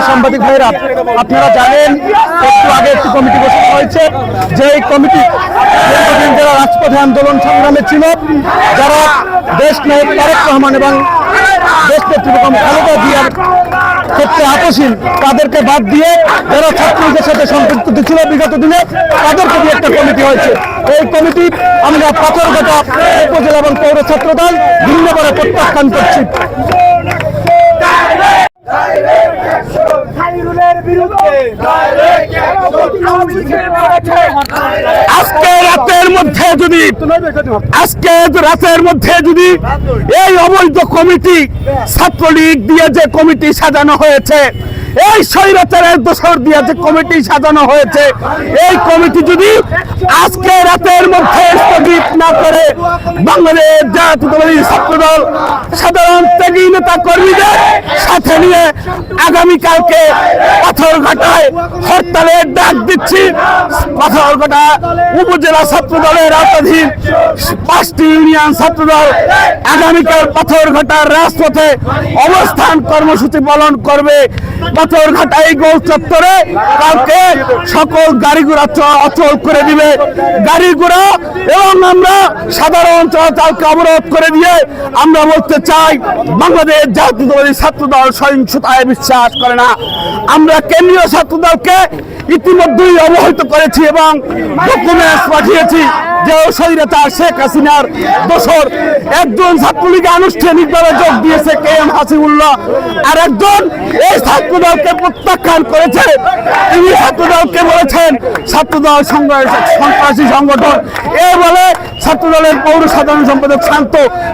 সাংবাদিক ভাইরা, আপনারা জানেন একটু আগে একটি কমিটি ঘোষণা হয়েছে, যে এই কমিটি যারা রাজপথে আন্দোলন সংগ্রামে ছিল, যারা দেশ নায়ক তারেক রহমান এবং দেশ নেত্রী খালেদা জিয়ার ক্ষেত্রে আপোষহীন, তাদেরকে বাদ দিয়ে যারা ছাত্রীদের সাথে সম্পৃক্ত ছিল বিগত দিনে, তাদেরকে দিয়ে একটা কমিটি হয়েছে। এই কমিটি আমরা পাথরঘাটা উপজেলা এবং পৌর ছাত্রদল ভিন্নভাবে প্রত্যাখ্যান করছি। আজকে রাতের মধ্যে যদি এই অবৈধ কমিটি, ছাত্রলীগ দিয়ে যে কমিটি সাজানো হয়েছে, এই স্বৈরাচারের দোসর দিয়ে যে কমিটি সাজানো হয়েছে, এই কমিটি যদি আজকে রাতের মধ্যে স্থগিত না করে বাংলাদেশ জাতীয়তাবাদী ছাত্রদল সাধারণ ত্যাগী নেতা কর্মীদের সাথে নিয়ে আগামীকালকে পাথরঘাটায় হরতালের ডাক দিচ্ছি। পাথরঘাটা উপজেলা ছাত্রদলের আওতাধীন 5টি ইউনিয়ন ছাত্রদল আগামীকাল পাথরঘাটার রাজপথে অবস্থান কর্মসূচি পালন করবে। পাথরঘাটায় গোল চত্বরে কালকে সকল গাড়ি ঘোড়া অচল করে দিবে, গাড়ি ঘোড়া, এবং আমরা সাধারণ চলাচলকে অবরোধ করে দিয়ে আমরা বলতে চাই, বাংলাদেশ জাতীয়তাবাদী ছাত্রদল সহিংসতায় বিশ্বাস করে না। আমরা কেন্দ্রীয় ছাত্রদলকে ইতিমধ্যেই অবহিত করেছি এবং ডকুমেন্টস পাঠিয়েছি যে স্বৈরাচার শেখ হাসিনার দোসর একজন ছাত্রলীগে আনুষ্ঠানিকভাবে যোগ দিয়েছে KM হাসিবুল্লাহ, আর একজন এই ছাত্রদলকে প্রত্যাখ্যান করেছে। তিনি ছাত্রদলকে বলেছেন ছাত্রদল সন্ত্রাসী সংগঠন। এ বলে ছাত্রদলের পৌর সাধারণ সম্পাদক শান্ত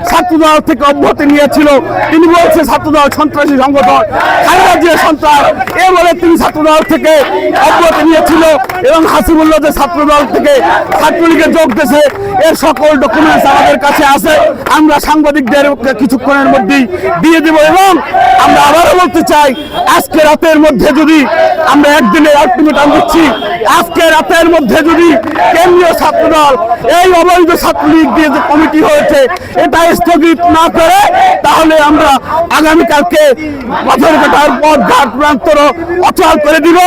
ছাত্রদল থেকে অব্যাহতি নিয়েছিল, তিনি বলছে ছাত্রদল সন্ত্রাসী সংগঠন, খালেদা জিয়া সন্ত্রাস, এ বলে তিনি ছাত্রদল থেকে অব্যাহতি নিয়েছিল, এবং হাসিবুল্লাহ যে ছাত্রদল থেকে ছাত্রলীগে যোগ দিয়েছে, এর সকল ডকুমেন্টস আমাদের কাছে আছে। আমরা সাংবাদিকদের কিছুক্ষণের মধ্যেই দিয়ে দেব। এবং আমরা আবারও বলতে চাই, আজকে রাতের মধ্যে যদি আমরা একদিনের আলটিমেটাম দিচ্ছি, আজকে রাতের মধ্যে যদি কেন্দ্রীয় ছাত্রদল এই অবৈধ ছাত্রলীগ দিয়ে যে কমিটি হয়েছে এটা স্থগিত না করে, তাহলে আমরা আগামীকালকে পাথরঘাটার পথ ঘাট প্রান্তর অচল করে দিব,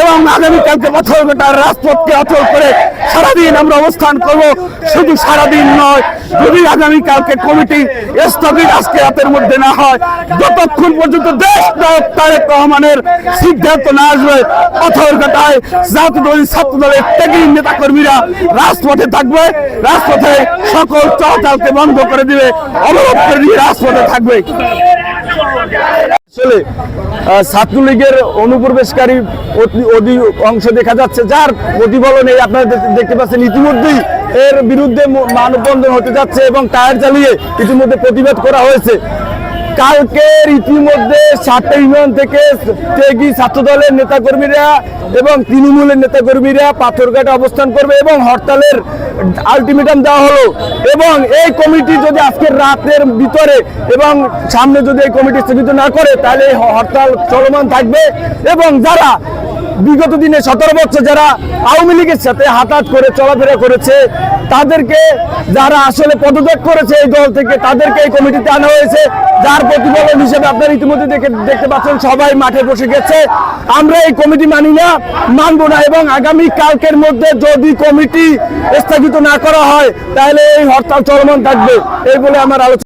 এবং আগামীকালকে পাথরঘাটার রাজপথকে অচল করে সারাদিন আমরা অবস্থান করব। শুধু সারাদিন নয়, যদি আগামীকালকে কমিটি স্থগিত আজকে রাতের মধ্যে না হয়, যতক্ষণ পর্যন্ত দেশ নায়ক তারেক রহমানের সিদ্ধান্ত না আসবে, পাথরঘাটায় জাতীয়তাবাদী ছাত্রদলের ত্যাগী নেতা কর্মীরা রাজপথে থাকবে, রাজপথে সকল চলাচলকে বন্ধ করে দিবে, অবরোধ করে দিয়ে রাজপথে থাকবে। আসলে ছাত্রলীগের অনুপ্রবেশকারী অংশ দেখা যাচ্ছে, যার প্রতিফলন এই আপনারা দেখতে পাচ্ছেন। ইতিমধ্যেই এর বিরুদ্ধে মানববন্ধন হতে যাচ্ছে এবং টায়ার চালিয়ে ইতিমধ্যে প্রতিবাদ করা হয়েছে। কালকের ইতিমধ্যে 7টা ইউনিয়ন থেকে ত্যাগী ছাত্রদলের নেতাকর্মীরা এবং তৃণমূলের নেতাকর্মীরা পাথরঘাটে অবস্থান করবে এবং হরতালের আলটিমেটাম দেওয়া হলো। এবং এই কমিটি যদি আজকের রাতের ভিতরে এবং সামনে যদি এই কমিটি স্থগিত না করে, তাহলে এই হরতাল চলমান থাকবে। এবং যারা বিগত দিনে 17 বছর যারা আওয়ামী লীগের সাথে হাতাহাত করে চলাফেরা করেছে, তাদেরকে যারা আসলে পদত্যাগ করেছে এই দল থেকে, তাদেরকে এই কমিটিতে আনা হয়েছে, যার প্রতিফলন হিসেবে আপনারা ইতিমধ্যে দেখতে পাচ্ছেন সবাই মাঠে বসে গেছে। আমরা এই কমিটি মানি না, মানব না, এবং আগামী কালকের মধ্যে যদি কমিটি স্থগিত না করা হয়, তাহলে এই হরতাল চলমান থাকবে, এই বলে আমার আলোচনা।